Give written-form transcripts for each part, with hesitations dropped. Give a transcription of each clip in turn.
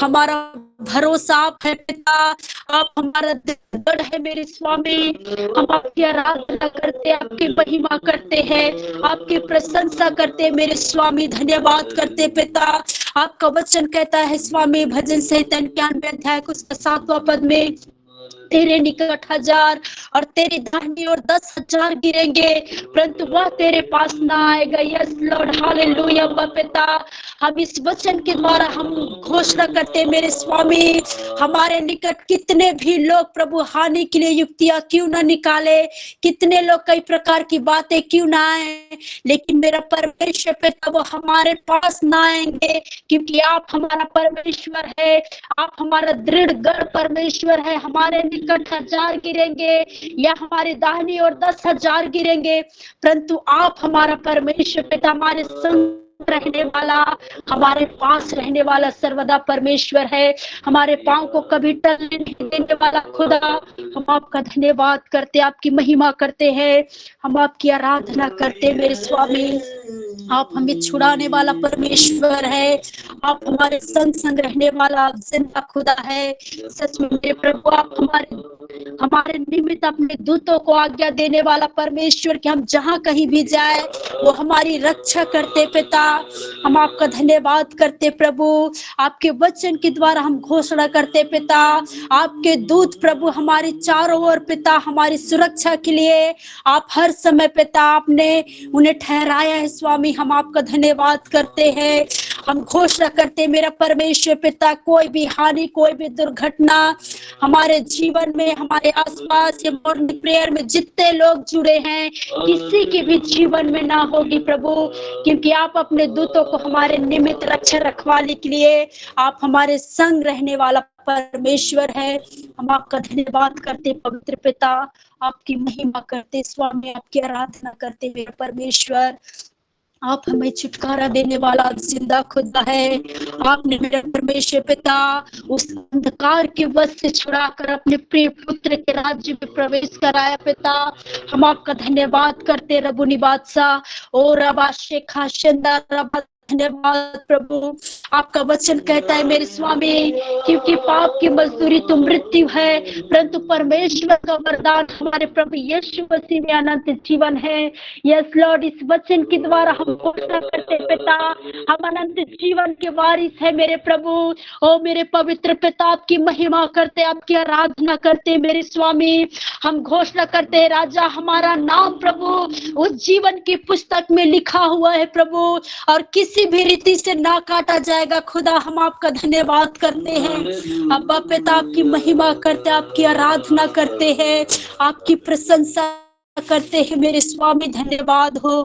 हमारा भरोसा आप है पिता, आप हमारा दृढ़ है मेरे स्वामी। हम आपकी आराधना करते, आपकी महिमा करते हैं, आपकी प्रशंसा करते मेरे स्वामी, धन्यवाद करते पिता। आपका वचन कहता है स्वामी, भजन संहिता 91 अध्याय को 7वां पद में, तेरे निकट 1000 और तेरी दाहिनी ओर 10,000 गिरेंगे, परंतु वह तेरे पास ना आएगा। यस लॉर्ड, हालेलुया पिता। हम इस वचन के द्वारा हम घोषणा करते मेरे स्वामी, हमारे निकट कितने भी लोग प्रभु हानि के लिए युक्तियां क्यों ना निकाले, कितने लोग कई प्रकार की बातें क्यों ना आए, लेकिन मेरा परमेश्वर पिता वो हमारे पास ना आएंगे, क्योंकि आप हमारा परमेश्वर है, आप हमारा दृढ़ गढ़ परमेश्वर है। हमारे निकट 1000 गिरेंगे या हमारी दाहिनी ओर 10,000 गिरेंगे, परंतु आप हमारा परमेश्वर पिता, हमारे संग रहने वाला, हमारे पास रहने वाला सर्वदा परमेश्वर है। हमारे पांव को कभी टलने नहीं देने वाला खुदा, हम आपका धन्यवाद करते, आपकी महिमा करते हैं, हम आपकी आराधना करते मेरे स्वामी। आप हमें छुड़ाने वाला परमेश्वर है, आप हमारे संग संग रहने वाला जिंदा खुदा है। सच में मेरे प्रभु, आप हमारे निमित्त अपने दूतों को आज्ञा देने वाला परमेश्वर, कि हम जहां कहीं भी जाए वो हमारी रक्षा करते पिता। हम आपका धन्यवाद करते प्रभु, आपके वचन के द्वारा हम घोषणा करते पिता, आपके दूत प्रभु हमारे चारों ओर पिता, हमारी सुरक्षा के लिए आप हर समय पिता आपने उन्हें ठहराया है स्वामी। हम आपका धन्यवाद करते हैं, हम घोषणा करते मेरा परमेश्वर पिता, कोई भी हानि, कोई भी दुर्घटना हमारे जीवन में, हमारे आसपास या मॉर्निंग प्रेयर में जितने लोग जुड़े हैं, किसी के भी जीवन में ना होगी प्रभु, क्योंकि आप अपने दूतों को हमारे निमित्त रक्षा रखवाने के लिए आप हमारे संग रहने वाला परमेश्वर है। हम आपका धन्यवाद करते पवित्र पिता, आपकी महिमा करते स्वामी, आपकी आराधना करते मेरे परमेश्वर। आप हमें छुटकारा देने वाला जिंदा खुदा है। आपने मेरे परमेश्वर पिता उस अंधकार के वश से छुड़ाकर अपने प्रिय पुत्र के राज्य में प्रवेश कराया पिता। हम आपका धन्यवाद करते रबुनी बादशाह और रबा शेखा शंदा रबा, धन्यवाद प्रभु। आपका वचन कहता है मेरे स्वामी, क्योंकि पाप की मजदूरी तो मृत्यु है, परंतु परमेश्वर का वरदान हमारे प्रभु यीशु मसीह में अनंत जीवन है। यस लॉर्ड, इस वचन के द्वारा हम घोषणा करते पिता, हम अनंत जीवन के वारिस है मेरे प्रभु। ओ मेरे पवित्र पिता, आपकी महिमा करते, आपकी आराधना करते मेरे स्वामी। हम घोषणा करते हैं राजा, हमारा नाम प्रभु उस जीवन की पुस्तक में लिखा हुआ है प्रभु, और किसी भी रीति से ना काटा जाएगा खुदा। हम आपका धन्यवाद करते हैं अब्बा पिता, आपकी महिमा करते, आपकी आराधना करते हैं, आपकी प्रशंसा करते हैं मेरे स्वामी। धन्यवाद हो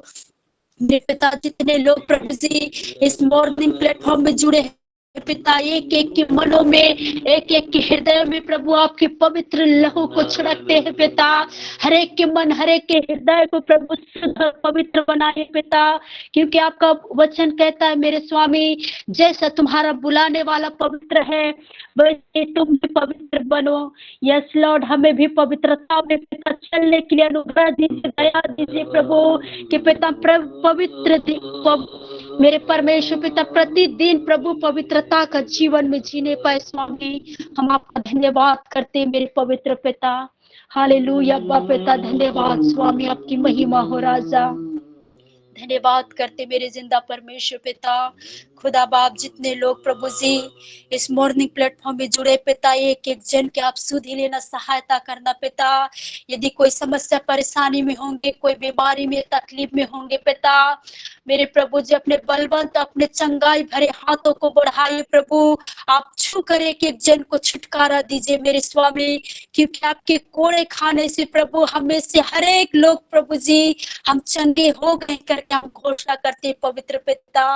मेरे पिता, जितने लोग प्रभु जी इस मॉर्निंग प्लेटफॉर्म में जुड़े हैं पिता, एक एक के मनों में, एक एक के हृदय में प्रभु आपके पवित्र लहू को छिड़कते हैं पिता। हर एक के मन, हर एक के हृदय को प्रभु शुद्ध और पवित्र बनाए पिता, क्योंकि आपका वचन कहता है मेरे स्वामी, जैसा तुम्हारा बुलाने वाला पवित्र है वैसे तुम भी पवित्र बनो। यस लॉर्ड, हमें भी पवित्रता में पिता चलने के लिए अनुग्रह दीजिए, दया दीजिए प्रभु, कि पिता पवित्र मेरे परमेश्वर पिता प्रतिदिन प्रभु पवित्रता का जीवन में जीने पाए स्वामी। हम आपका धन्यवाद करते मेरे पवित्र पिता। हालेलुया पिता, धन्यवाद स्वामी, आपकी महिमा हो राजा। धन्यवाद करते मेरे जिंदा परमेश्वर पिता। खुदा बाप, जितने लोग प्रभु जी इस मॉर्निंग प्लेटफॉर्म में जुड़े पिता, एक एक जन के आप सुधि लेना, सहायता करना पिता। यदि कोई समस्या परेशानी में होंगे, कोई बीमारी में तकलीफ में होंगे पिता, मेरे प्रभु जी अपने बलवंत, अपने चंगाई भरे हाथों को बढ़ाइए प्रभु। आप छू कर एक एक जन को छुटकारा दीजिए मेरे स्वामी, क्योंकि आपके कोड़े खाने से प्रभु हमें से हर एक लोग प्रभु जी हम चंगे हो गए करके हम घोषणा करते हैं पवित्र पिता।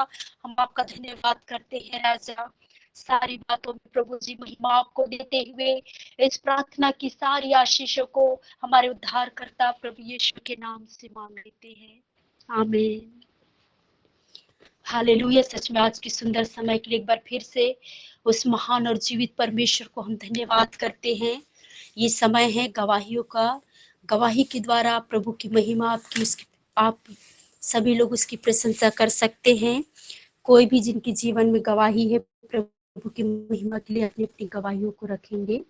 हम आपका धन्यवाद करते हैं राजा। सारी बातों में प्रभु जी महिमा आपको देते हुए इस प्रार्थना की सारी आशीषों को हमारे उद्धारकर्ता प्रभु यीशु के नाम से मांग लेते हैं, आमीन। हालेलुया। सच में आज की सुंदर समय के लिए एक बार फिर से उस महान और जीवित परमेश्वर को हम धन्यवाद करते हैं। ये समय है गवाहियों का, गवाही के द्वारा प्रभु की महिमा आपकी, उसकी आप सभी लोग उसकी प्रशंसा कर सकते हैं। कोई भी जिनके जीवन में गवाही है प्रभु प्रभु की महिमा के लिए अपनी अपनी गवाहियों को रखेंगे।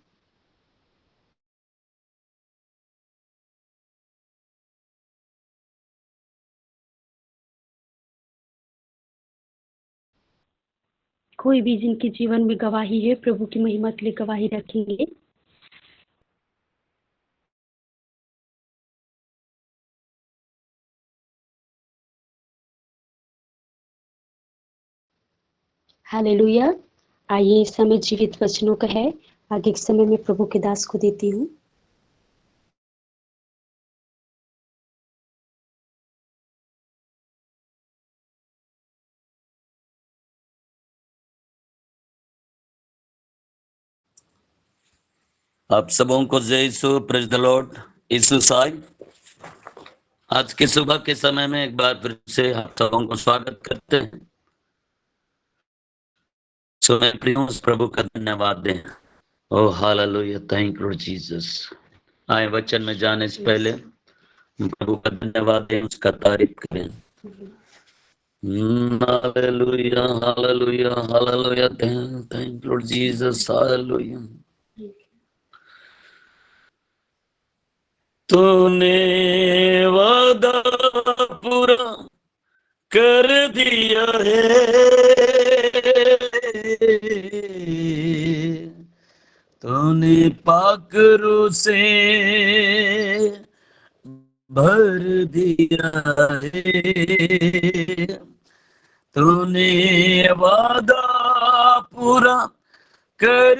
कोई भी जिनके जीवन में गवाही है, प्रभु की महिमा के लिए गवाही रखेंगे। हालेलुया। आइए, इस समय जीवित वचनों का है, आगे के समय में प्रभु के दास को देती हूँ। आप सबों को जय यीशु, प्रेज द लॉर्ड। यीशु साई, आज की सुबह के समय में एक बार फिर से आप सबों को स्वागत करते हैं। सो मैं प्रिय उस प्रभु का धन्यवाद दें। ओ हालेलुया, थैंक यू जीसस। आए वचन में जाने से पहले प्रभु का धन्यवाद दें, उसका तारीफ करें। Hallelujah hallelujah hallelujah, thank you Jesus, hallelujah. तूने वादा पूरा कर दिया है, तूने पाक रूह से भर दिया है, तूने वादा पूरा कर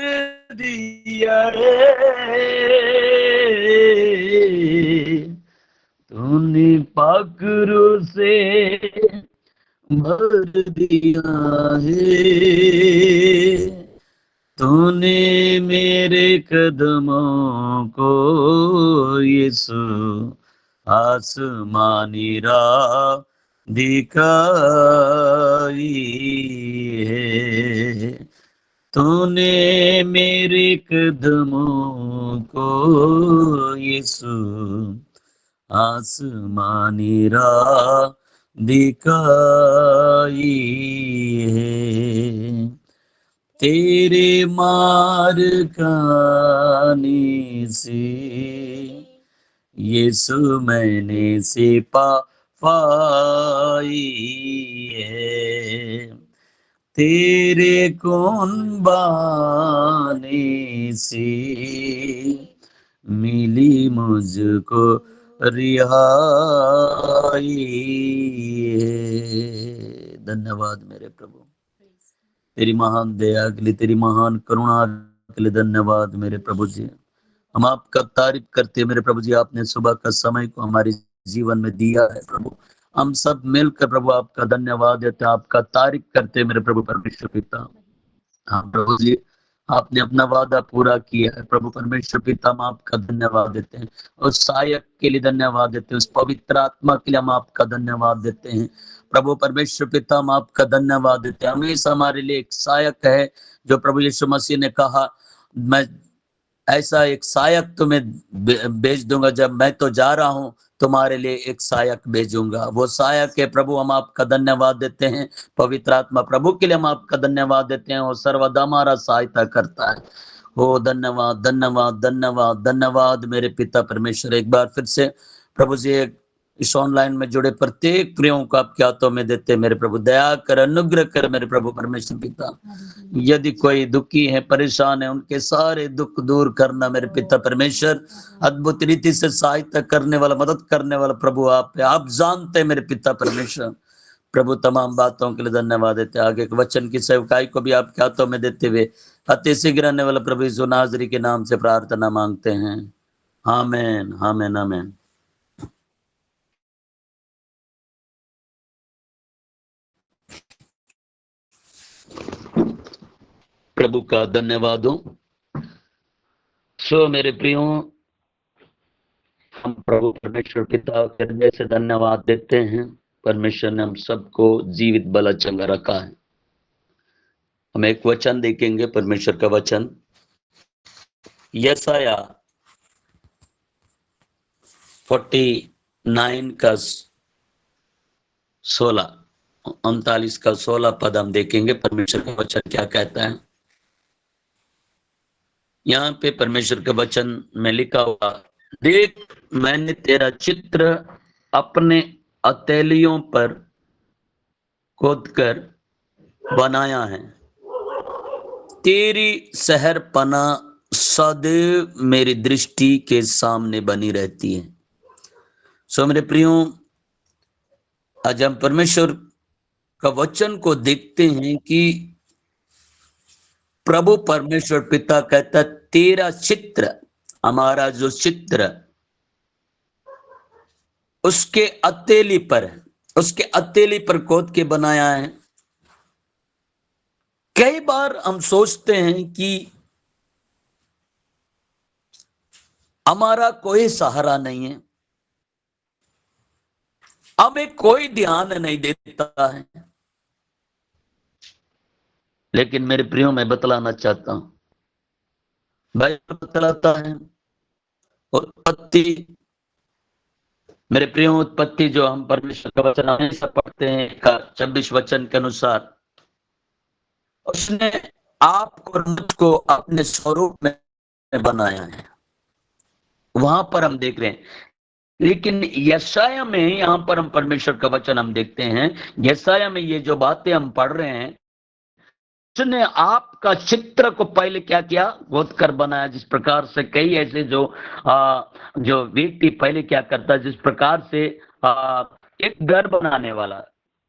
दिया है, तूने पाक रूह से भर दिया है, तूने मेरे कदमों को यीशु आसमानी राह दिखाई है, तूने मेरे कदमों को यीशु आसमानी राह दिखाई है, तेरे मार खाने से यीशु मैंने सिपा पाई है, तेरे कौन बाने से मिली मुझको रिहाई है। धन्यवाद मेरे प्रभु, तेरी महान दया के लिए, तेरी महान करुणा के लिए धन्यवाद मेरे प्रभु जी। हम आपका तारीफ करते हैं मेरे प्रभु जी, आपने सुबह का समय को हमारे जीवन में दिया है प्रभु। हम सब मिलकर प्रभु आपका धन्यवाद देते हैं, आपका तारीफ करते हैं मेरे प्रभु परमेश्वर पिता। हाँ प्रभु जी, आपने अपना वादा पूरा किया है प्रभु परमेश्वर पिता। हम आपका धन्यवाद देते हैं, उस सहायक के लिए धन्यवाद देते हैं, उस पवित्र आत्मा के लिए हम आपका धन्यवाद देते हैं प्रभु परमेश्वर पिता। हम आपका धन्यवाद देते हैं, हमेशा हमारे लिए एक सहायक है, जो प्रभु यीशु मसीह ने कहा, मैं ऐसा एक सहायक तुम्हें भेज दूंगा, जब मैं तो जा रहा हूं तुम्हारे लिए एक सहायक भेजूंगा। वो सहायक है प्रभु, हम आपका धन्यवाद देते हैं। पवित्र आत्मा प्रभु के लिए हम आपका धन्यवाद देते हैं, और सर्वदा हमारा सहायता करता है। ओ धन्यवाद धन्यवाद धन्यवाद धन्यवाद मेरे पिता परमेश्वर। एक बार फिर से प्रभु जी, इस ऑनलाइन में जुड़े प्रत्येक प्रियों को आपके हाथों में देते मेरे प्रभु, दया कर, अनुग्रह कर मेरे प्रभु परमेश्वर पिता। यदि कोई दुखी है, परेशान है, उनके सारे दुख दूर करना मेरे पिता परमेश्वर। अद्भुत रीति से सहायता करने वाला, मदद करने वाला प्रभु आप है, आप जानते हैं मेरे पिता परमेश्वर। प्रभु तमाम बातों के लिए धन्यवाद देते। आगे के वचन की सेवकाई को भी आपके हाथों में देते हुए अति शीघ्र आने वाला प्रभु यीशु नाज़री के नाम से प्रार्थना मांगते हैं, आमीन आमीन आमीन। प्रभु का धन्यवाद हो। सो मेरे प्रियो, हम प्रभु परमेश्वर पिता के हृदय से धन्यवाद देते हैं। परमेश्वर ने हम सबको जीवित बला चंगा रखा है। हम एक वचन देखेंगे, परमेश्वर का वचन यशाया 49 का 16, 39 का 16 पद हम देखेंगे। परमेश्वर का वचन क्या कहता है? यहाँ पे परमेश्वर के वचन में लिखा हुआ, देख मैंने तेरा चित्र अपने हथेलियों पर खोदकर बनाया है, तेरी शहरपना सदैव मेरी दृष्टि के सामने बनी रहती है। सो मेरे प्रियो, आज हम परमेश्वर का वचन को देखते हैं कि प्रभु परमेश्वर पिता कहता, तेरा चित्र, हमारा जो चित्र उसके हथेली पर है, उसके हथेली पर खोद के बनाया है। कई बार हम सोचते हैं कि हमारा कोई सहारा नहीं है, हमें कोई ध्यान नहीं देता है, लेकिन मेरे प्रियो मैं बतलाना चाहता हूं, बाइबल बतलाता है उत्पत्ति, मेरे प्रियो उत्पत्ति जो हम परमेश्वर का वचन हमेशा पढ़ते हैं, 26 वचन के अनुसार उसने आपको और मुझको अपने स्वरूप में बनाया है, वहां पर हम देख रहे हैं। लेकिन यशाया में, यहां पर हम परमेश्वर का वचन हम देखते हैं, यशाया में ये जो बातें हम पढ़ रहे हैं, उसने आपका चित्र को पहले क्या किया, खोद कर बनाया। जिस प्रकार से कई ऐसे जो व्यक्ति पहले क्या करता है, जिस प्रकार से एक घर बनाने वाला,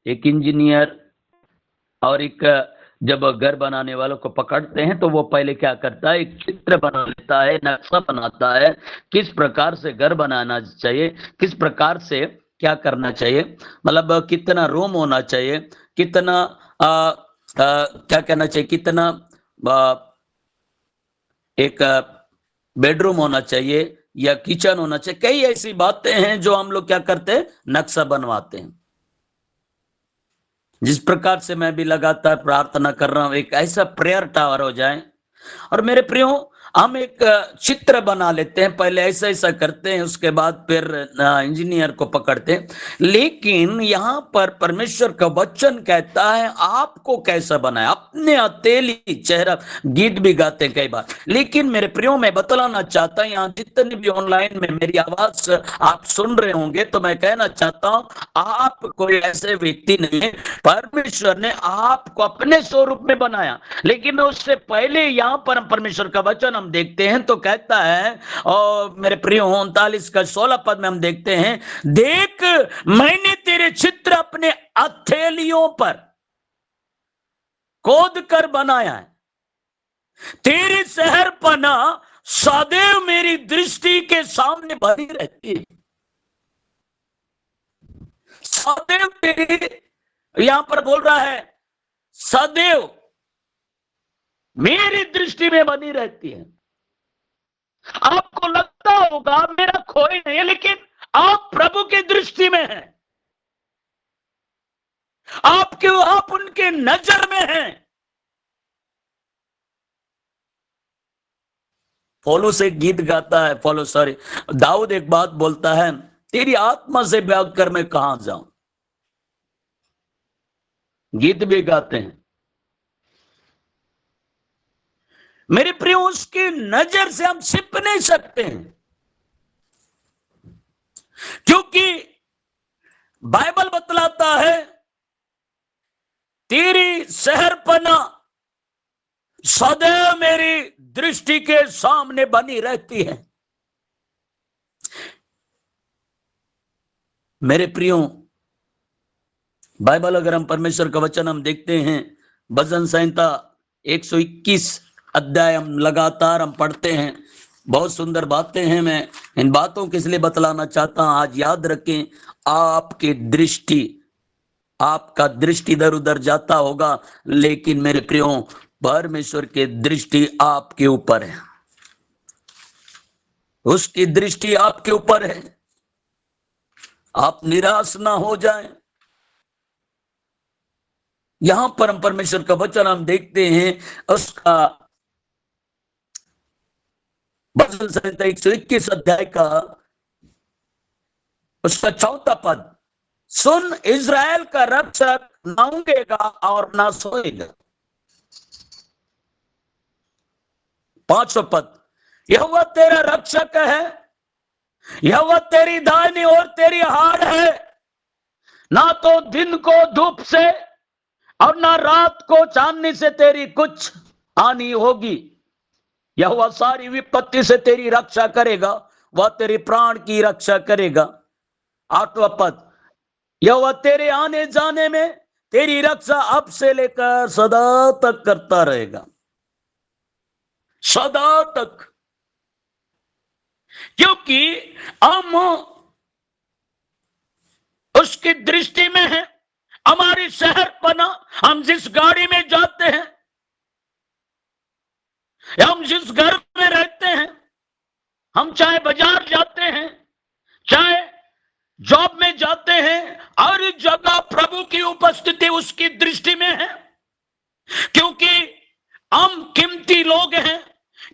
एक इंजीनियर और एक जब घर बनाने वालों को पकड़ते हैं तो वो पहले क्या करता है, एक चित्र बना लेता है, नक्शा बनाता है, किस प्रकार से घर बनाना चाहिए, किस प्रकार से क्या करना चाहिए, मतलब कितना रूम होना चाहिए, कितना क्या कहना चाहिए, कितना एक बेडरूम होना चाहिए या किचन होना चाहिए। कई ऐसी बातें हैं जो हम लोग क्या करते हैं, नक्शा बनवाते हैं। जिस प्रकार से मैं भी लगातार प्रार्थना कर रहा हूं एक ऐसा प्रेयर टावर हो जाए, और मेरे प्रियो हम एक चित्र बना लेते हैं, पहले ऐसा ऐसा करते हैं, उसके बाद फिर इंजीनियर को पकड़ते हैं। लेकिन यहां पर परमेश्वर का वचन कहता है आपको कैसा बनाया, अपने हथेली चेहरा, गीत भी गाते हैं कई बार। लेकिन मेरे प्रियो मैं बतलाना चाहता हूं, यहाँ जितने भी ऑनलाइन में मेरी आवाज आप सुन रहे होंगे, तो मैं कहना चाहता हूं आप कोई ऐसे व्यक्ति नहीं है, परमेश्वर ने आपको अपने स्वरूप में बनाया। लेकिन उससे पहले यहां पर परमेश्वर का वचन हम देखते हैं तो कहता है, और मेरे प्रियो 39 का 16 पद में हम देखते हैं, देख मैंने तेरे चित्र अपने हथेलियों पर खोद कर बनाया है, तेरी शहरपना सदैव मेरी दृष्टि के सामने बनी रहती है। सदैव तेरी, यहां पर बोल रहा है सदैव मेरी दृष्टि में बनी रहती है। आपको लगता होगा मेरा कोई नहीं है, लेकिन आप प्रभु की दृष्टि में हैं, आप उनके नजर में हैं। पौलुस एक गीत गाता है, दाऊद एक बात बोलता है, तेरी आत्मा से भाग कर मैं कहां जाऊं। गीत भी गाते हैं। मेरे प्रियो उसकी नजर से हम छिप नहीं सकते हैं, क्योंकि बाइबल बतलाता है तेरी शहरपना सदैव मेरी दृष्टि के सामने बनी रहती है। मेरे प्रियो बाइबल अगर हम परमेश्वर का वचन हम देखते हैं, भजन संहिता 121 अध्याय हम लगातार हम पढ़ते हैं, बहुत सुंदर बातें हैं। मैं इन बातों को इसलिए बतलाना चाहता हूं, आज याद रखें, आपकी दृष्टि, आपका दृष्टि इधर उधर जाता होगा, लेकिन मेरे प्रियो परमेश्वर की दृष्टि आपके ऊपर है, उसकी दृष्टि आपके ऊपर है। आप निराश ना हो जाएं। यहां पर हम परमेश्वर का वचन हम देखते हैं, उसका भजन संहिता 121 अध्याय का उसका 4 पद, सुन इज़राइल का रक्षक ना ऊँघेगा और ना सोएगा। 5वां पद, यहोवा तेरा रक्षक है, यहोवा तेरी दाहिनी और तेरी हार है, ना तो दिन को धूप से और ना रात को चांदनी से तेरी कुछ हानि होगी। यहोवा सारी विपत्ति से तेरी रक्षा करेगा, वह तेरे प्राण की रक्षा करेगा। 8वां पद, यहोवा तेरे आने जाने में तेरी रक्षा अब से लेकर सदा तक करता रहेगा, सदा तक। क्योंकि हम उसकी दृष्टि में है, हमारी शहर पना, हम जिस गाड़ी में जाते हैं, हम जिस घर में रहते हैं, हम चाहे बाजार जाते हैं, चाहे जॉब में जाते हैं, हर जगह प्रभु की उपस्थिति उसकी दृष्टि में है। क्योंकि हम कीमती लोग हैं,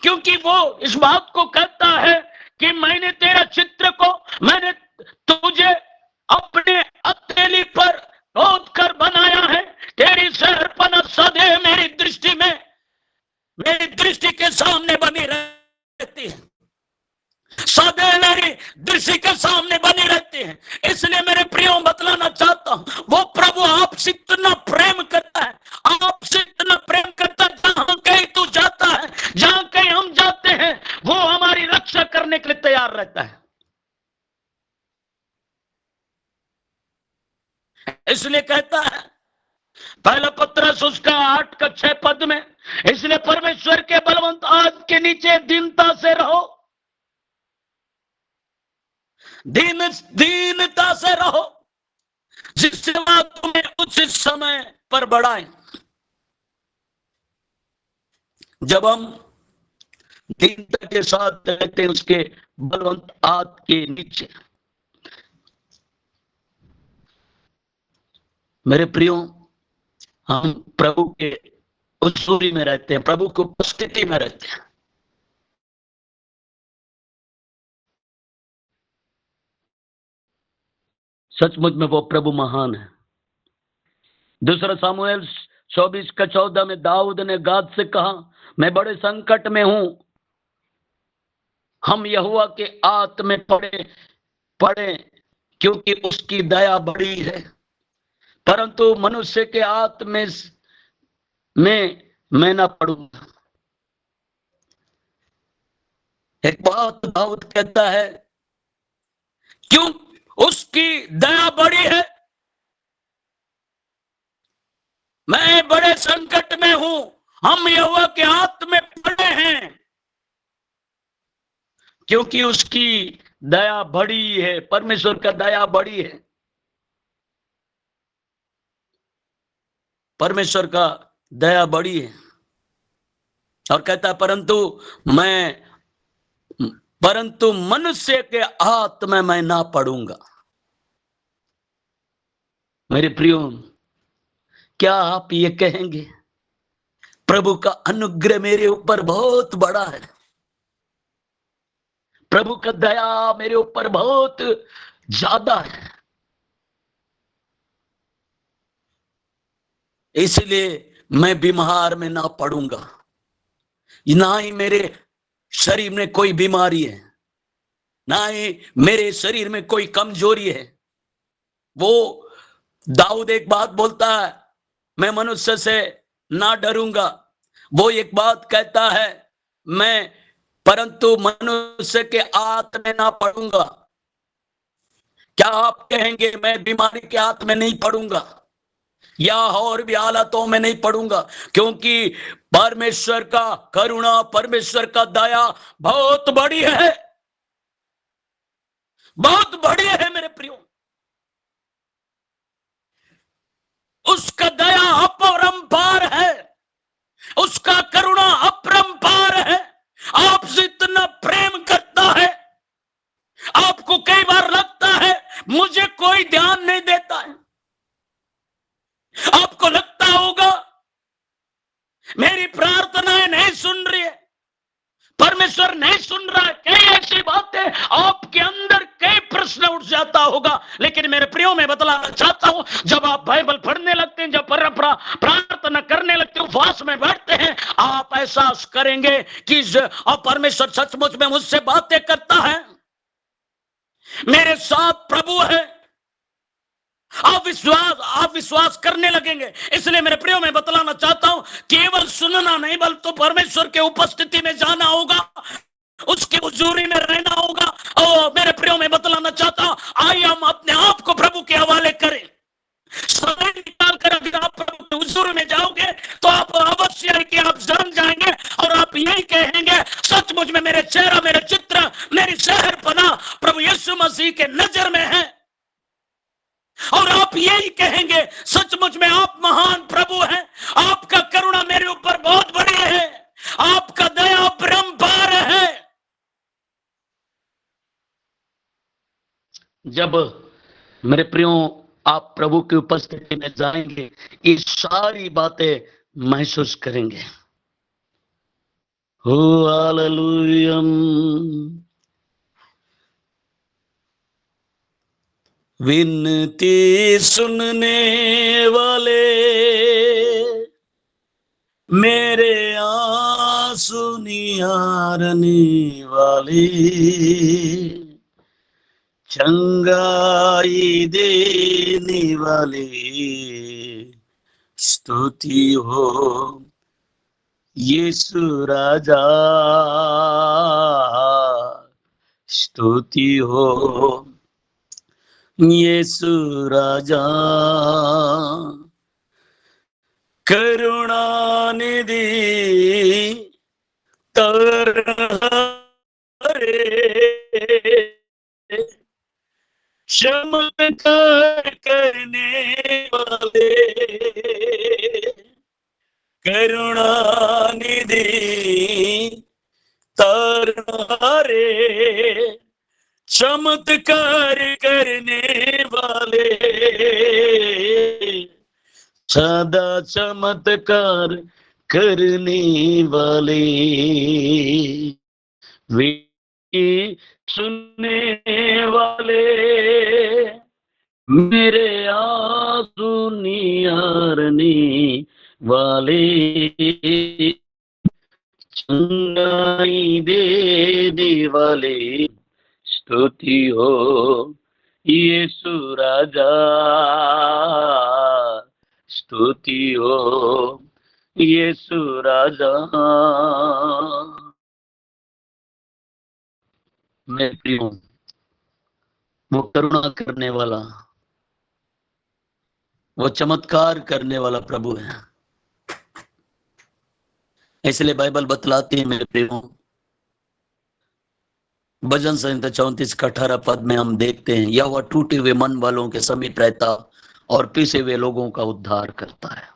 क्योंकि वो इस बात को कहता है कि मैंने तेरा चित्र को, मैंने तुझे अपने हथेली पर खोद कर बनाया है। तेरी शहरपना सदैव मेरी दृष्टि में, मेरी दृष्टि के सामने बनी रहती है, सदैव मेरी दृष्टि के सामने बनी रहती है। इसलिए मेरे प्रियो बतलाना चाहता हूं, वो प्रभु आपसे इतना प्रेम करता है, आपसे इतना प्रेम करता है, जहां कहीं तू जाता है, जहां कहीं हम जाते हैं, वो हमारी रक्षा करने के लिए तैयार रहता है। इसलिए कहता है पहला पत्रस उसका 8 का 6 में, इसलिए परमेश्वर के बलवंत हाथ के नीचे दीनता से रहो, दीनता से रहो, जिससे वह तुम्हें उचित समय पर बढ़ाए। जब हम दीनता के साथ रहते हैं उसके बलवंत हाथ के नीचे, मेरे प्रियो, हम प्रभु के हुजूरी में रहते हैं, प्रभु की उपस्थिति में रहते हैं। सचमुच में वो प्रभु महान है। 2 सामुएल 24 का 14 में दाऊद ने गाद से कहा, मैं बड़े संकट में हूं, हम यहोवा के हाथ में पड़े क्योंकि उसकी दया बड़ी है, परंतु मनुष्य के हाथ में मैं ना पड़ूंगा। एक बात दाऊद कहता है, क्यों उसकी दया बड़ी है, मैं बड़े संकट में हूं, हम यहोवा के हाथ में पड़े हैं क्योंकि उसकी दया बड़ी है। परमेश्वर का दया बड़ी है, परमेश्वर का दया बड़ी है। और कहता है परंतु मनुष्य के हाथ में मैं ना पड़ूंगा। मेरे प्रियो, क्या आप ये कहेंगे, प्रभु का अनुग्रह मेरे ऊपर बहुत बड़ा है, प्रभु का दया मेरे ऊपर बहुत ज्यादा है, इसलिए मैं बीमार में ना पड़ूंगा, ना ही मेरे शरीर में कोई बीमारी है, ना ही मेरे शरीर में कोई कमजोरी है। वो दाऊद एक बात बोलता है, मैं मनुष्य से ना डरूंगा। वो एक बात कहता है, मैं परंतु मनुष्य के हाथ में ना पड़ूंगा। क्या आप कहेंगे मैं बीमारी के हाथ में नहीं पड़ूंगा या और भी हालातों में नहीं पड़ूंगा? क्योंकि परमेश्वर का करुणा, परमेश्वर का दया बहुत बड़ी है, बहुत बड़ी है मेरे प्रियो। उसका दया अपरंपार है, उसका करुणा अपरंपार है, आपसे इतना प्रेम करता है। आपको कई बार लगता है मुझे कोई ध्यान नहीं देता है, आपको लगता होगा मेरी प्रार्थनाएं नहीं सुन रही है, परमेश्वर नहीं सुन रहा है। कई ऐसी बातें आपके अंदर कई प्रश्न उठ जाता होगा, लेकिन मेरे प्रियो में बतलाना चाहता हूं, जब आप बाइबल पढ़ने लगते हैं, जब प्रार्थना करने लगते हैं, उपवास में बैठते हैं, आप एहसास करेंगे कि और परमेश्वर सचमुच में मुझसे बातें करता है, मेरे साथ प्रभु है। आप विश्वास करने लगेंगे। इसलिए मेरे प्रियो में बतलाना चाहता हूं, केवल सुनना नहीं, बल्कि तो परमेश्वर के उपस्थिति में जाना होगा, उसकी हुजूरी में रहना होगा। और मेरे प्रियो में बतलाना चाहता हूं, आइए हम अपने आप को प्रभु के हवाले करें। समय निकाल कर अगर आप प्रभु के हुजूर में जाओगे तो आप अवश्य है कि आप जान जाएंगे और आप यही कहेंगे, सचमुच में मेरे चेहरा, मेरे चित्र, मेरी शहर पना प्रभु यीशु मसीह के नजर में है। और आप यही कहेंगे, सचमुच में आप महान प्रभु हैं, आपका करुणा मेरे ऊपर बहुत बड़ी है, आपका दया परंपार है। जब मेरे प्रियो आप प्रभु की उपस्थिति में जाएंगे, ये सारी बातें महसूस करेंगे। हो हालेलुया। विनती सुनने वाले, मेरे आंसू निहारने वाले, चंगाई देने वाले, स्तुति हो यीशु राजा, स्तुति हो यीशु राजा, करुणा निधि चमत्कार करने वाले, करुणा निधि तारे, चमत्कार करने वाले, सदा चमत्कार करने वाले, वे सुनने वाले, मेरे आंसू निहारने वाले, चंगाई देने वाले, स्तुति हो यीशु राजा, स्तुति हो यीशु राजा। मैं प्रियो, वो करुणा करने वाला, वो चमत्कार करने वाला प्रभु है। इसलिए बाइबल बतलाती है मेरे प्रियो, भजन संहिता 34 का 18 पद में हम देखते हैं, यह वह टूटे हुए मन वालों के समीप रहता और पिसे हुए लोगों का उद्धार करता है।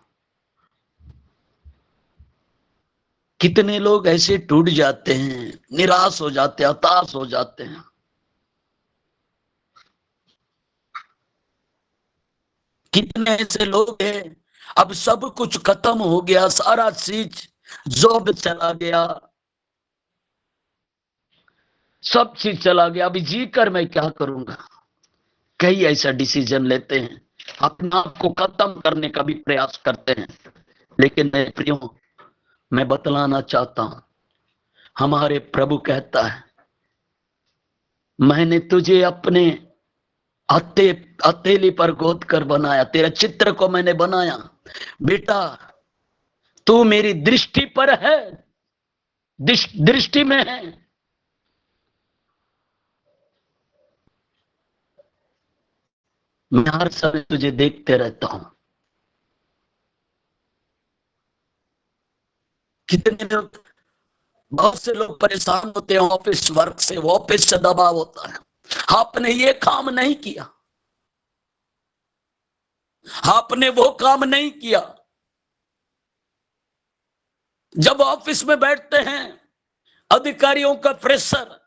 कितने लोग ऐसे टूट जाते हैं, निराश हो जाते हैं, हताश हो जाते हैं। कितने ऐसे लोग हैं, अब सब कुछ खत्म हो गया, सारा चीज, जॉब चला गया, सब चीज चला गया, अभी जी कर मैं क्या करूंगा। कई ऐसा डिसीजन लेते हैं, अपने आप को खत्म करने का भी प्रयास करते हैं। लेकिन मेरे प्रियो, मैं बतलाना चाहता हूं, हमारे प्रभु कहता है, मैंने तुझे अपने हथेली पर गोद कर बनाया, तेरे चित्र को मैंने बनाया, बेटा तू मेरी दृष्टि पर है, दृष्टि में है। मैं हर समय तुझे देखते रहता हूं। कितने लोग, बहुत से लोग परेशान होते हैं ऑफिस वर्क से, ऑफिस से दबाव होता है, आपने ये काम नहीं किया, आपने वो काम नहीं किया। जब ऑफिस में बैठते हैं, अधिकारियों का प्रेशर,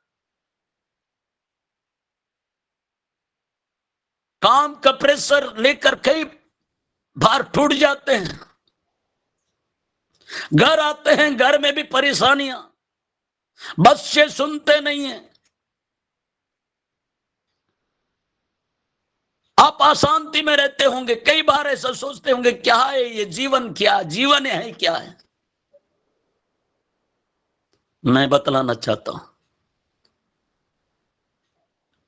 काम का प्रेशर लेकर कई बार टूट जाते हैं। घर आते हैं, घर में भी परेशानियां, बच्चे सुनते नहीं है, आप अशांति में रहते होंगे, कई बार ऐसा सोचते होंगे क्या है ये जीवन, क्या जीवन है क्या है। मैं बतलाना चाहता हूं,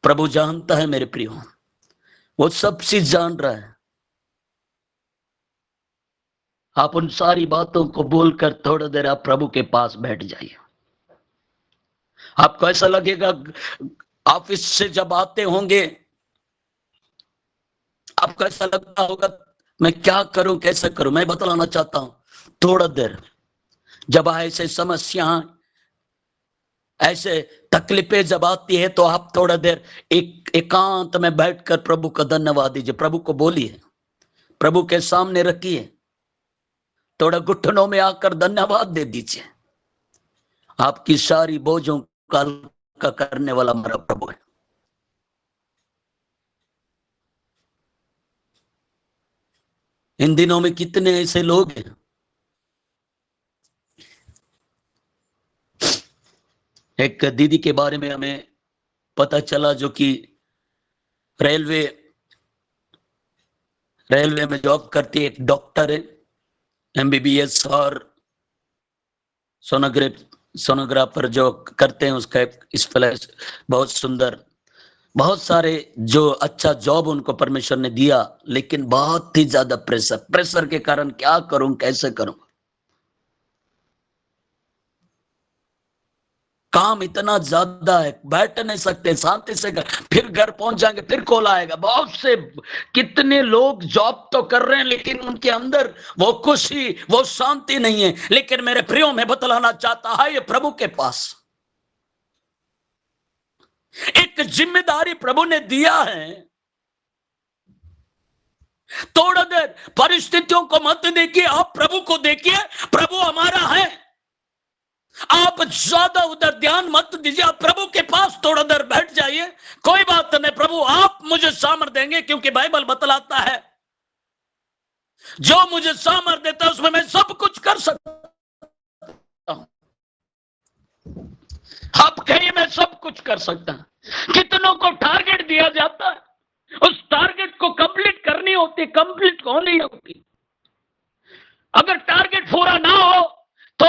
प्रभु जानता है मेरे प्रियो, वो सब चीज जान रहा है। आप उन सारी बातों को बोलकर थोड़ी देर आप प्रभु के पास बैठ जाइए। आपको ऐसा लगेगा, ऑफिस से जब आते होंगे आपको ऐसा लगता होगा मैं क्या करूं कैसे करूं। मैं बतलाना चाहता हूं, थोड़ा देर जब ऐसे समस्या ऐसे तकलीफें जब आती है तो आप थोड़ा देर एकांत में बैठकर प्रभु का धन्यवाद दीजिए। प्रभु को बोलिए, प्रभु के सामने रखिए, थोड़ा घुटनों में आकर धन्यवाद दे दीजिए। आपकी सारी बोझों का हल्का करने वाला हमारा प्रभु है। इन दिनों में कितने ऐसे लोग हैं, एक दीदी के बारे में हमें पता चला जो कि रेलवे में जॉब करती है, एक डॉक्टर है, एमबीबीएस और सोनोग्राफर जो करते हैं उसका इस फ्लैश बहुत सुंदर, बहुत सारे जो अच्छा जॉब उनको परमेश्वर ने दिया, लेकिन बहुत ही ज्यादा प्रेशर के कारण क्या करूं कैसे करूं, काम इतना ज्यादा है, बैठ नहीं सकते शांति से, फिर घर पहुंच जाएंगे फिर कॉल आएगा। बहुत से कितने लोग जॉब तो कर रहे हैं लेकिन उनके अंदर वो खुशी वो शांति नहीं है। लेकिन मेरे प्रियो में बतलाना चाहता है, ये प्रभु के पास एक जिम्मेदारी प्रभु ने दिया है। थोड़ा देर परिस्थितियों को मत देखिए, आप प्रभु को देखिए, प्रभु हमारा है। आप ज्यादा उधर ध्यान मत दीजिए, आप प्रभु के पास थोड़ा देर बैठ जाइए। कोई बात नहीं, प्रभु आप मुझे सामर्थ देंगे, क्योंकि बाइबल बतलाता है जो मुझे सामर्थ देता है उसमें मैं सब कुछ कर सकता हूं। आप कहिए मैं सब कुछ कर सकता हूं। कितनों को टारगेट दिया जाता है, उस टारगेट को कंप्लीट करनी होती, कंप्लीट होनी होती। अगर टारगेट पूरा ना हो तो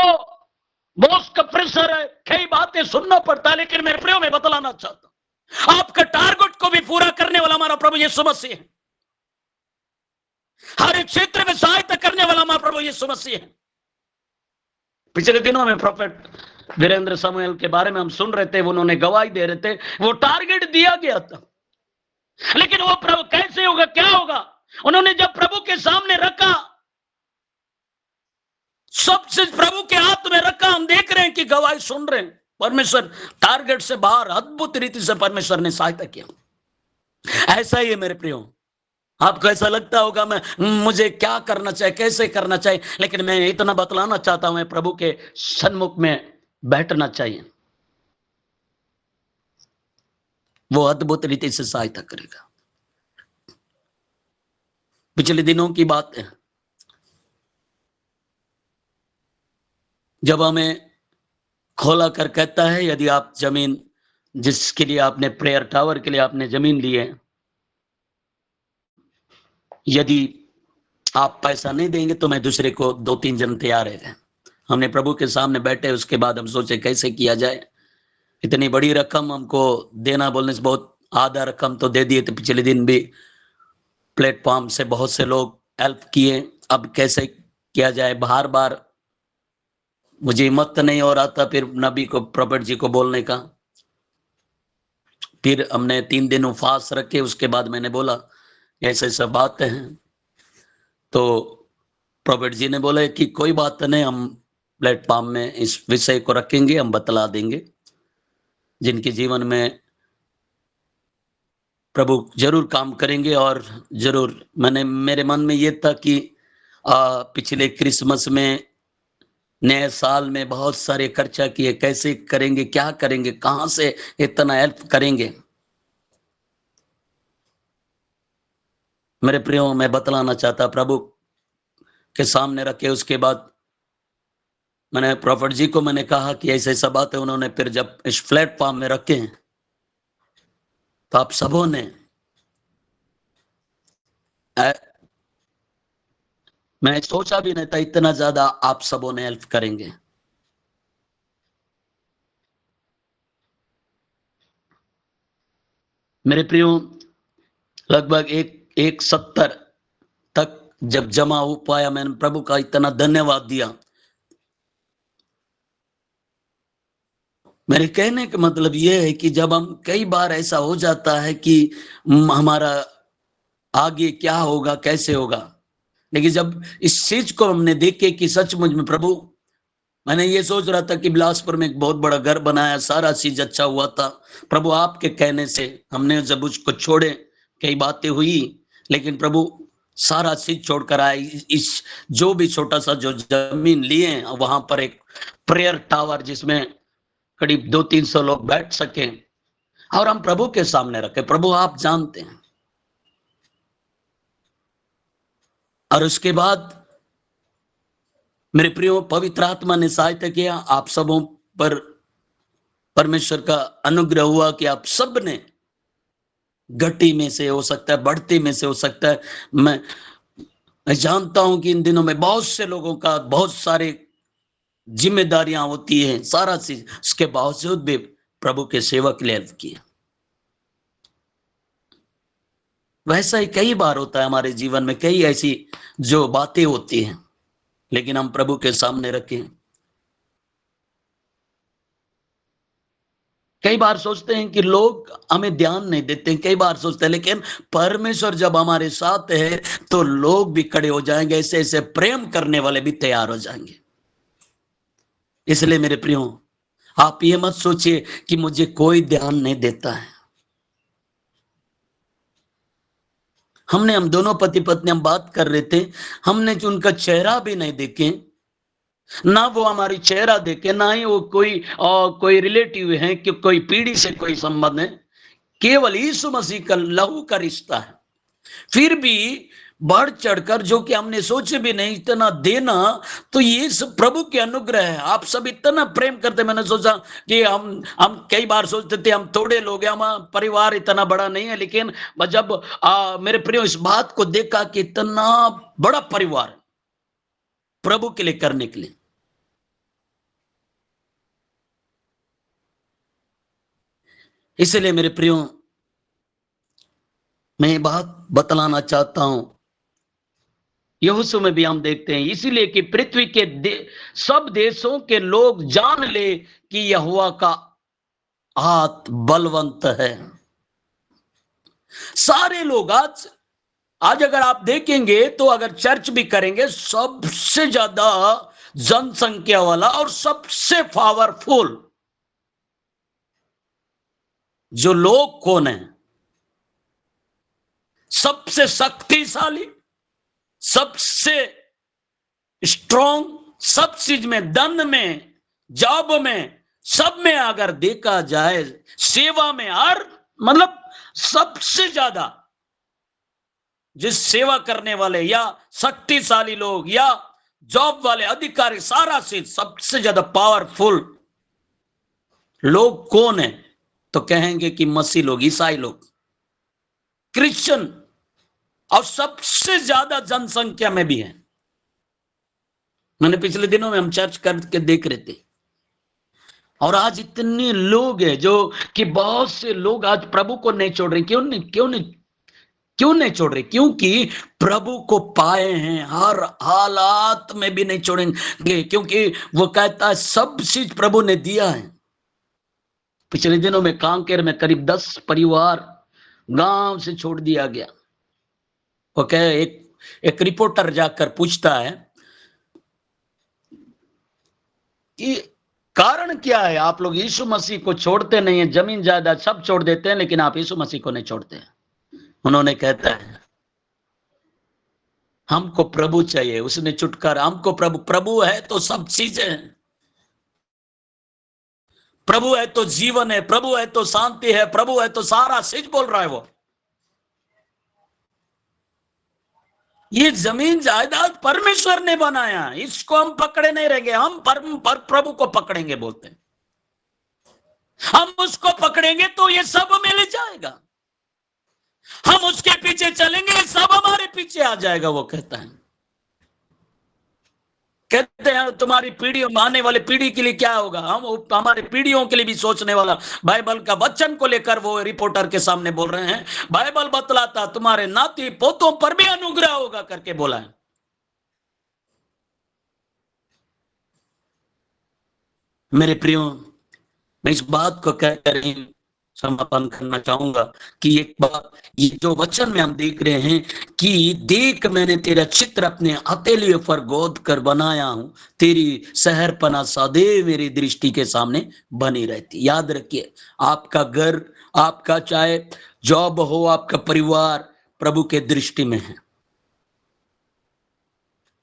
बॉस का प्रेशर है, कई बातें सुनना पड़ता है। लेकिन मेरे प्रियो में बतलाना चाहता हूं, आपका टारगेट को भी पूरा करने वाला हमारा प्रभु यीशु मसीह है। हर एक क्षेत्र में सहायता करने वाला हमारा प्रभु यीशु मसीह है। पिछले दिनों में प्रोफेट वीरेंद्र सामुएल के बारे में हम सुन रहे थे, उन्होंने गवाही दे रहे थे, वो टारगेट दिया गया था लेकिन वो प्रभु कैसे होगा क्या होगा, उन्होंने जब प्रभु के सामने रखा, सबसे प्रभु के हाथ में रखा, हम देख रहे हैं कि गवाही सुन रहे हैं। परमेश्वर टारगेट से बाहर अद्भुत रीति से परमेश्वर ने सहायता किया। ऐसा ही है मेरे प्रियो, आपको ऐसा लगता होगा मुझे क्या करना चाहिए कैसे करना चाहिए, लेकिन मैं इतना बतलाना चाहता हूं, प्रभु के सन्मुख में बैठना चाहिए, वो अद्भुत रीति से सहायता करेगा। पिछले दिनों की बात है, जब हमें खोला कर कहता है यदि आप जमीन जिसके लिए आपने प्रेयर टावर के लिए आपने जमीन ली है, यदि आप पैसा नहीं देंगे तो मैं दूसरे को 2-3 जन तैयार है। हमने प्रभु के सामने बैठे, उसके बाद हम सोचे कैसे किया जाए, इतनी बड़ी रकम हमको देना बोलने से बहुत, आधा रकम तो दे दिए थे। पिछले दिन भी प्लेटफॉर्म से बहुत से लोग हेल्प किए, अब कैसे किया जाए, बार बार मुझे हिम्मत नहीं हो रहा था फिर नबी को प्रॉफेट जी को बोलने का। फिर हमने 3 दिन उपवास रखे, उसके बाद मैंने बोला ऐसे सब बातें हैं, तो प्रॉफेट जी ने बोला कि कोई बात नहीं, हम प्लेटफॉर्म में इस विषय को रखेंगे, हम बतला देंगे, जिनके जीवन में प्रभु जरूर काम करेंगे। और जरूर मेरे मन में ये था कि पिछले क्रिसमस में नए साल में बहुत सारे खर्चा किए, कैसे करेंगे क्या करेंगे, कहां से इतना हेल्प करेंगे। मेरे प्रियो मैं बतलाना चाहता, प्रभु के सामने रखे, उसके बाद मैंने प्रॉफेट जी को मैंने कहा कि ऐसे ऐसा बात है। उन्होंने फिर जब इस प्लेटफॉर्म में रखे तो आप सबों ने मैं सोचा भी नहीं था इतना ज्यादा आप सबों ने हेल्प करेंगे। मेरे प्रियो, लगभग 170 तक जब जमा हो पाया, मैंने प्रभु का इतना धन्यवाद दिया। मेरे कहने का मतलब यह है कि जब हम कई बार ऐसा हो जाता है कि हमारा आगे क्या होगा, कैसे होगा, लेकिन जब इस चीज को हमने देखे कि सचमुच में प्रभु, मैंने ये सोच रहा था कि बिलासपुर में एक बहुत बड़ा घर बनाया, सारा चीज अच्छा हुआ था, प्रभु आपके कहने से हमने जब उसको छोड़े, कई बातें हुई, लेकिन प्रभु सारा चीज छोड़कर आए। इस जो भी छोटा सा जो जमीन लिए, वहां पर एक प्रेयर टावर जिसमें करीब 200-300 लोग बैठ सके और हम प्रभु के सामने रखे। प्रभु आप जानते हैं। और उसके बाद मेरे प्रियो, पवित्र आत्मा ने सहायता किया, आप सबों पर परमेश्वर का अनुग्रह हुआ कि आप सब ने घटी में से हो सकता है, बढ़ती में से हो सकता है, मैं जानता हूं कि इन दिनों में बहुत से लोगों का बहुत सारे जिम्मेदारियां होती हैं, सारा चीज, उसके बावजूद भी प्रभु के सेवक के लिए हेल्प किया। वैसा ही कई बार होता है हमारे जीवन में, कई ऐसी जो बातें होती हैं, लेकिन हम प्रभु के सामने रखें। कई बार सोचते हैं कि लोग हमें ध्यान नहीं देते हैं, कई बार सोचते हैं, लेकिन परमेश्वर जब हमारे साथ है तो लोग भी खड़े हो जाएंगे, ऐसे ऐसे प्रेम करने वाले भी तैयार हो जाएंगे। इसलिए मेरे प्रियो, आप ये मत सोचिए कि मुझे कोई ध्यान नहीं देता है। हम दोनों पति पत्नी हम बात कर रहे थे, हमने जो उनका चेहरा भी नहीं देखे, ना वो हमारी चेहरा देखे, ना ही वो कोई रिलेटिव है कि कोई पीढ़ी से कोई संबंध है, केवल यीशु मसीह का लहू का रिश्ता है। फिर भी बढ़ चढ़कर जो कि हमने सोचे भी नहीं इतना देना, तो ये सब प्रभु के अनुग्रह है। आप सब इतना प्रेम करते, मैंने सोचा कि हम कई बार सोचते थे हम थोड़े लोग हैं, हमारा परिवार इतना बड़ा नहीं है, लेकिन जब मेरे प्रियो इस बात को देखा कि इतना बड़ा परिवार है प्रभु के लिए करने के लिए, इसलिए मेरे प्रियो मैं बात बतलाना चाहता हूं। यहोशू में भी हम देखते हैं, इसीलिए कि पृथ्वी के सब देशों के लोग जान ले कि यहोवा का हाथ बलवंत है। सारे लोग आज अगर आप देखेंगे तो अगर चर्च भी करेंगे, सबसे ज्यादा जनसंख्या वाला और सबसे पावरफुल जो लोग कौन है, सबसे शक्तिशाली, सबसे स्ट्रॉन्ग, सब चीज में, धन में, जॉब में, सब में अगर देखा जाए, सेवा में, हर मतलब सबसे ज्यादा जिस सेवा करने वाले या शक्तिशाली लोग या जॉब वाले अधिकारी, सारा चीज सबसे ज्यादा पावरफुल लोग कौन है, तो कहेंगे कि मसीह लोग, ईसाई लोग, क्रिश्चियन, और सबसे ज्यादा जनसंख्या में भी है। मैंने पिछले दिनों में हम चर्च करके देख रहे थे, और आज इतने लोग हैं जो कि बहुत से लोग आज प्रभु को नहीं छोड़ रहे। क्यों नहीं छोड़ रहे? क्योंकि प्रभु को पाए हैं, हर हालात में भी नहीं छोड़ेंगे, क्योंकि वो कहता है सब चीज प्रभु ने दिया है। पिछले दिनों में कांकेर में करीब 10 परिवार गांव से छोड़ दिया गया। वो कहे, एक रिपोर्टर जाकर पूछता है कि कारण क्या है, आप लोग यीशु मसीह को छोड़ते नहीं है, जमीन जायदाद सब छोड़ देते हैं, लेकिन आप यीशु मसीह को नहीं छोड़ते हैं। उन्होंने कहता है हमको प्रभु चाहिए। उसने छुटकारा, हमको प्रभु है तो सब चीजें हैं, प्रभु है तो जीवन है, प्रभु है तो शांति है, प्रभु है तो सारा चीज बोल रहा है वो। ये जमीन जायदाद परमेश्वर ने बनाया, इसको हम पकड़े नहीं रहेंगे, हम प्रभु को पकड़ेंगे बोलते हैं। हम उसको पकड़ेंगे तो ये सब मिल जाएगा। हम उसके पीछे चलेंगे, सब हमारे पीछे आ जाएगा। वो कहता है, कहते हैं तुम्हारी पीढ़ी, आने वाले पीढ़ी के लिए क्या होगा। हम हमारे पीढ़ियों के लिए भी सोचने वाला बाइबल का वचन को लेकर वो रिपोर्टर के सामने बोल रहे हैं। बाइबल बतलाता तुम्हारे नाती पोतों पर भी अनुग्रह होगा करके बोला है। मेरे प्रियो, मैं इस बात को कहकर ही समापन करना चाहूंगा कि एक बात, ये जो वचन में हम देख रहे हैं कि देख मैंने तेरा चित्र अपने हथेलियों पर गोद कर बनाया हूं, तेरी शहरपना सदैव मेरी दृष्टि के सामने बनी रहती। याद रखिए, आपका घर, आपका चाहे जॉब हो, आपका परिवार प्रभु के दृष्टि में है।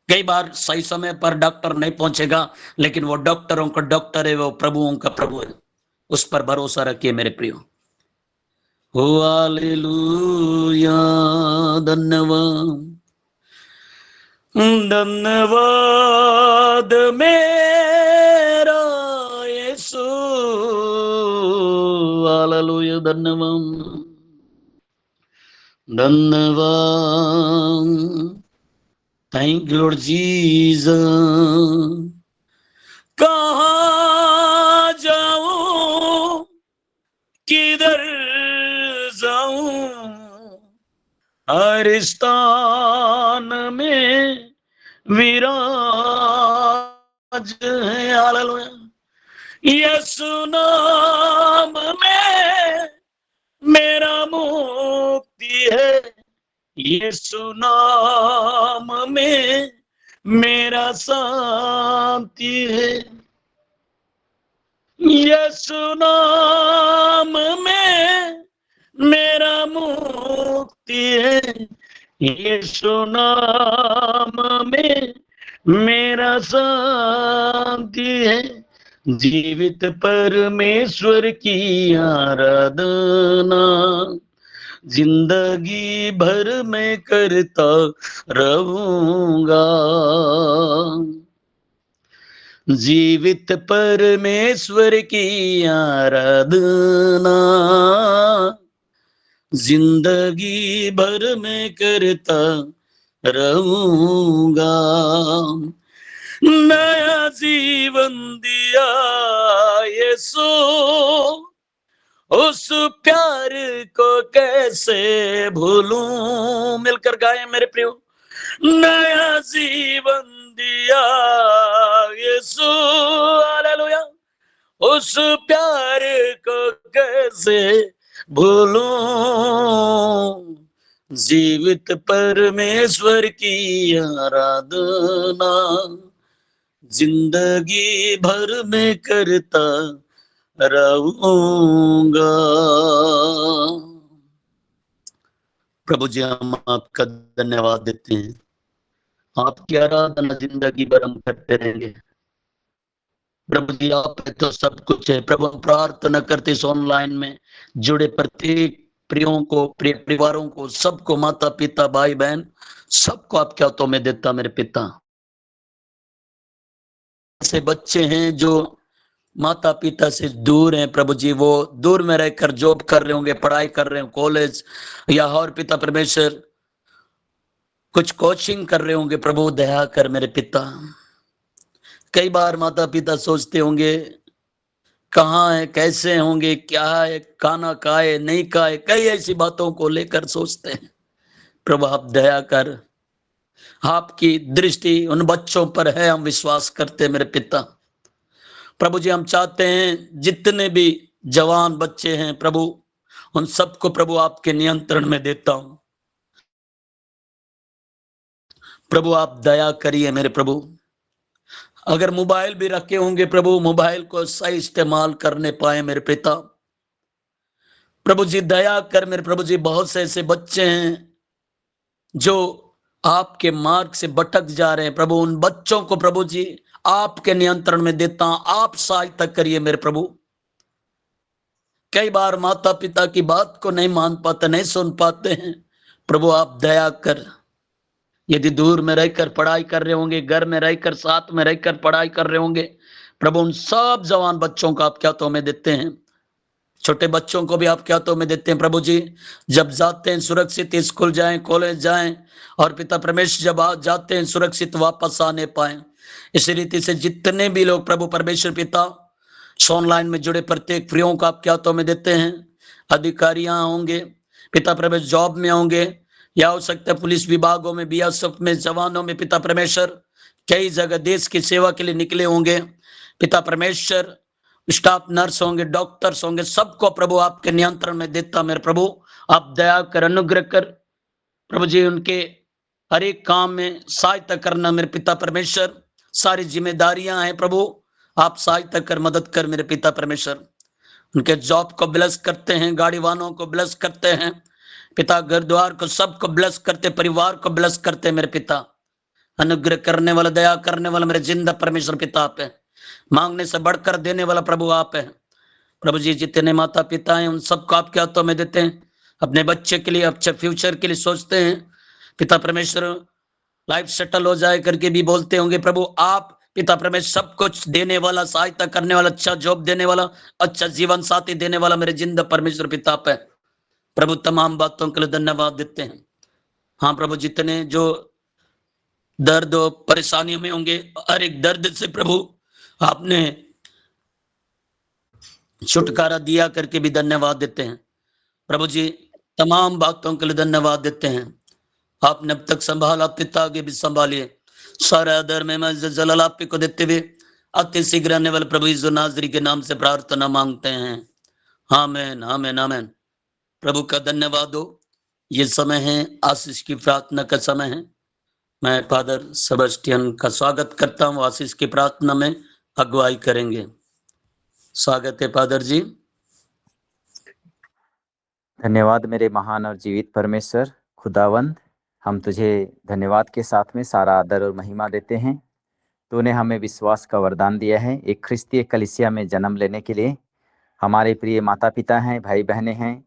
कई बार सही समय पर डॉक्टर नहीं पहुंचेगा, लेकिन वो डॉक्टरों का डॉक्टर है, वो प्रभुओं का प्रभु है। उस पर भरोसा रखिए मेरे प्रियो। हो हालेलुया, धन्यवाद धन्यवाद मेरा यीशु, हालेलुया, धन्यवाद धन्यवाद, थैंक यू लॉर्ड जीसस। कहाँ जाऊं, किधर जाऊं, हर स्थान में विराज है। हालेलुया, यीशु नाम में मेरा मुक्ति है, यीशु नाम में मेरा शांति है, यीशु नाम में मेरा मुक्ति है, यीशु नाम में मेरा शांति है। जीवित परमेश्वर की आराधना जिंदगी भर मैं करता रहूंगा। जीवित परमेश्वर की आराधना जिंदगी भर मैं करता रहूंगा। नया जीवन दिया यीशु, उस प्यार को कैसे भूलूं। मिलकर गाएं मेरे प्रियो। नया जीवन दिया यीशु, हालेलुया, उस प्यार को कैसे भूलूं। जीवित परमेश्वर की आराधना जिंदगी भर में करता रहूंगा। प्रभु जी, हम आपका धन्यवाद देते हैं। आपकी आराधना जिंदगी भर हम करते रहेंगे। प्रभु जी, आप है तो सब कुछ है। प्रभु, हम प्रार्थना करते इस ऑनलाइन में जुड़े प्रत्येक प्रियों को, प्रिय परिवारों को, सबको, माता पिता भाई बहन सबको आपके हाथों में देता मेरे पिता। ऐसे बच्चे हैं जो माता पिता से दूर हैं प्रभु जी, वो दूर में रहकर जॉब कर रहे होंगे, पढ़ाई कर रहे हैं कॉलेज या और पिता परमेश्वर कुछ कोचिंग कर रहे होंगे। प्रभु दया कर मेरे पिता। कई बार माता पिता सोचते होंगे कहाँ है, कैसे होंगे, क्या है, खाना खाए नहीं खाए, कई ऐसी बातों को लेकर सोचते हैं। प्रभु आप दया कर, आपकी दृष्टि उन बच्चों पर है, हम विश्वास करते हैं मेरे पिता। प्रभु जी, हम चाहते हैं जितने भी जवान बच्चे हैं प्रभु, उन सबको प्रभु आपके नियंत्रण में देता हूं। प्रभु आप दया करिए मेरे प्रभु। अगर मोबाइल भी रखे होंगे प्रभु, मोबाइल को सही इस्तेमाल करने पाए मेरे पिता। प्रभु जी दया कर मेरे प्रभु जी। बहुत से ऐसे बच्चे हैं जो आपके मार्ग से भटक जा रहे हैं प्रभु, उन बच्चों को प्रभु जी आपके नियंत्रण में देता हूं। आप सहायता करिए मेरे प्रभु। कई बार माता पिता की बात को नहीं मान पाते, नहीं सुन पाते हैं प्रभु, आप दया कर। यदि दूर में रहकर पढ़ाई कर रहे होंगे, घर में रहकर साथ में रहकर पढ़ाई कर रहे होंगे प्रभु, उन सब जवान बच्चों को आपके हाथों में देते हैं। छोटे बच्चों को भी आपके हाथों में देते हैं प्रभु जी। जब जाते हैं सुरक्षित स्कूल जाएं, कॉलेज जाएं, और पिता परमेश्वर जब जाते हैं सुरक्षित वापस आने पाए। इसी रीति से जितने भी लोग प्रभु परमेश्वर पिता ऑनलाइन में जुड़े प्रत्येक प्रियों को आपके हाथों में देते हैं। अधिकारियां होंगे पिता परमेश्वर, जॉब में होंगे, या हो सकता है पुलिस विभागों में, बीएसएफ में, जवानों में, पिता परमेश्वर कई जगह देश की सेवा के लिए निकले होंगे। पिता परमेश्वर स्टाफ नर्स होंगे, डॉक्टर्स होंगे, सबको प्रभु आपके नियंत्रण में देता मेरे प्रभु। आप दया कर, अनुग्रह कर प्रभु जी, उनके हर एक काम में सहायता करना मेरे पिता परमेश्वर। सारी जिम्मेदारियां हैं प्रभु, आप सहायता कर, मदद कर मेरे पिता परमेश्वर। उनके जॉब को ब्लेस करते हैं, गाड़ी वाहनों को ब्लेस करते हैं पिता, घर द्वार को सबको ब्लेस करते, परिवार को ब्लेस करते मेरे पिता। अनुग्रह करने वाला, दया करने वाला मेरे जिंदा परमेश्वर पिता आप है। मांगने से बढ़कर देने वाला प्रभु आप है प्रभु जी। जितने माता पिता हैं उन सबको आपके हाथों में देते हैं। अपने बच्चे के लिए, अच्छे फ्यूचर के लिए सोचते हैं पिता परमेश्वर, लाइफ सेटल हो जाए करके भी बोलते होंगे प्रभु। आप पिता परमेश्वर सब कुछ देने वाला, सहायता करने वाला, अच्छा जॉब देने वाला, अच्छा जीवन साथी देने वाला मेरे जिंदा परमेश्वर पिता आप है प्रभु। तमाम बातों के लिए धन्यवाद देते हैं। हाँ प्रभु, जितने जो दर्द और परेशानियों में होंगे, हर एक दर्द से प्रभु आपने छुटकारा दिया करके भी धन्यवाद देते हैं प्रभु जी। तमाम बातों के लिए धन्यवाद देते हैं। आपने अब तक संभाला, पिता आगे भी संभालिए। सारा आदर में जलाल आप को देते हुए अति शीघ्र आने वाले प्रभु यीशु नासरी के नाम से प्रार्थना मांगते हैं। आमीन, आमीन, आमीन। प्रभु का धन्यवाद हो। ये समय है आशीष की प्रार्थना का समय है। मैं फादर सेबेस्टियन का स्वागत करता हूँ, आशीष की प्रार्थना में अगुवाई करेंगे। स्वागत है फादर जी। धन्यवाद मेरे महान और जीवित परमेश्वर खुदावंद, हम तुझे धन्यवाद के साथ में सारा आदर और महिमा देते हैं। तूने हमें विश्वास का वरदान दिया है एक ख्रिस्तीय कलीसिया में जन्म लेने के लिए। हमारे प्रिय माता पिता हैं, भाई बहनें हैं,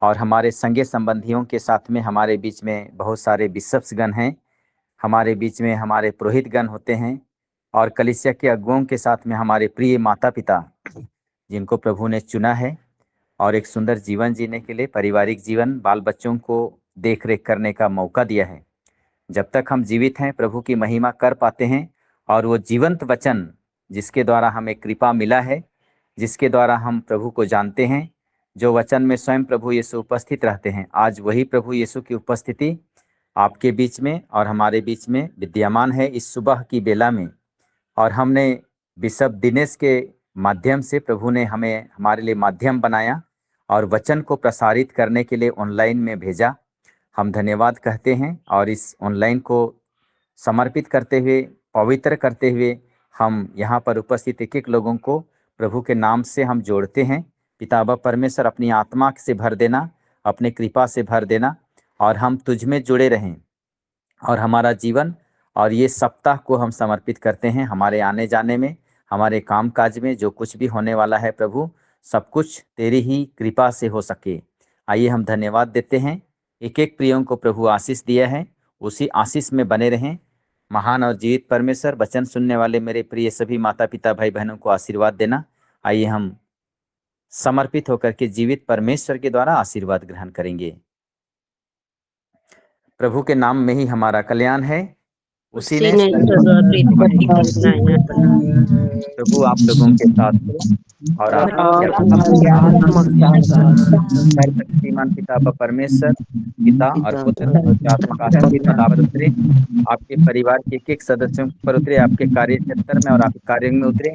और हमारे संगे संबंधियों के साथ में हमारे बीच में बहुत सारे बिशप्सगण हैं, हमारे बीच में हमारे पुरोहितगण होते हैं, और कलीसिया के अगुओं के साथ में हमारे प्रिय माता पिता जिनको प्रभु ने चुना है और एक सुंदर जीवन जीने के लिए, पारिवारिक जीवन, बाल बच्चों को देख रेख करने का मौका दिया है। जब तक हम जीवित हैं प्रभु की महिमा कर पाते हैं, और वो जीवंत वचन जिसके द्वारा हमें कृपा मिला है, जिसके द्वारा हम प्रभु को जानते हैं, जो वचन में स्वयं प्रभु यीशु उपस्थित रहते हैं, आज वही प्रभु यीशु की उपस्थिति आपके बीच में और हमारे बीच में विद्यमान है इस सुबह की बेला में। और हमने बिशप दिनेश के माध्यम से, प्रभु ने हमें हमारे लिए माध्यम बनाया और वचन को प्रसारित करने के लिए ऑनलाइन में भेजा। हम धन्यवाद कहते हैं, और इस ऑनलाइन को समर्पित करते हुए, पवित्र करते हुए, हम यहाँ पर उपस्थित एक एक लोगों को प्रभु के नाम से हम जोड़ते हैं। पिता बाप परमेश्वर, अपनी आत्मा से भर देना, अपने कृपा से भर देना, और हम तुझ में जुड़े रहें, और हमारा जीवन और ये सप्ताह को हम समर्पित करते हैं। हमारे आने जाने में, हमारे काम काज में जो कुछ भी होने वाला है प्रभु, सब कुछ तेरी ही कृपा से हो सके। आइए हम धन्यवाद देते हैं। एक एक प्रियों को प्रभु आशीष दिया है, उसी आशीष में बने रहें। महान और जीवित परमेश्वर, वचन सुनने वाले मेरे प्रिय सभी माता पिता भाई बहनों को आशीर्वाद देना। आइए हम समर्पित होकर के जीवित परमेश्वर के द्वारा आशीर्वाद ग्रहण करेंगे। प्रभु के नाम में ही हमारा कल्याण है, उसी ने प्रभु आप लोगों के साथ और श्रीमान पिता परमेश्वर, पिता और पुत्र और आत्मा का उतरे, आपके परिवार के एक एक सदस्यों पर उतरे, आपके कार्य क्षेत्र में और आपके कार्य में उतरे,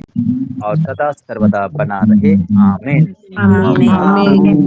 और सदा सर्वदा बना रहे। आमीन, आमीन।